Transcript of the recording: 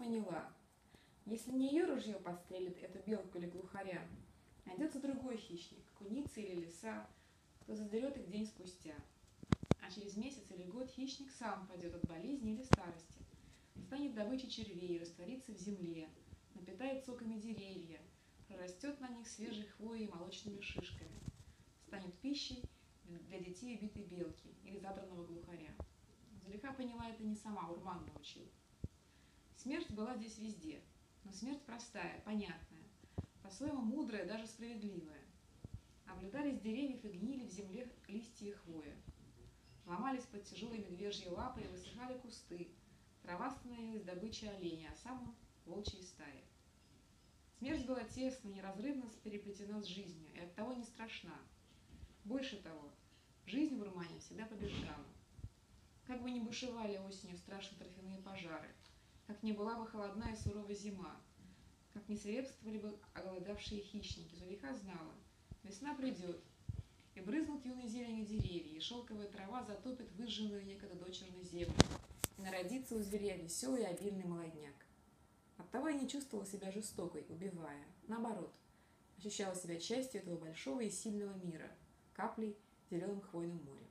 поняла, если не ее ружье подстрелит эту белку или глухаря, найдется другой хищник, куница или лиса, кто задерет их день спустя. А через месяц или год хищник сам падет от болезни или старости, станет добычей червей, растворится в земле, напитает соками деревья, прорастет на них свежей хвоей и молочными шишками, станет пищей для детей убитой белки или задранного глухаря. Зулейха поняла это не сама, Урман научил. Смерть была здесь везде, но смерть простая, понятная, по-своему мудрая, даже справедливая. Облетались деревьев и гнили в земле листья и хвоя. Ломались под тяжелой медвежьей лапой и высыхали кусты. Трава становилась добычей оленя, а сам он — волчьей стаи. Смерть была тесно, неразрывно переплетена с жизнью и оттого не страшна. Больше того, жизнь в Урмане всегда побеждала. Как бы ни бушевали осенью страшные торфяные пожары, как ни была бы холодная и суровая зима, как ни свирепствовали бы оголодавшие хищники, Зулейха знала, весна придет, и брызнут юной зеленью деревья, и шелковая трава затопит выжженную некогда дочерную землю, и народится у зверя веселый и обильный молодняк. Оттого я не чувствовала себя жестокой, убивая. Наоборот, ощущала себя частью этого большого и сильного мира, каплей в зеленом хвойном море.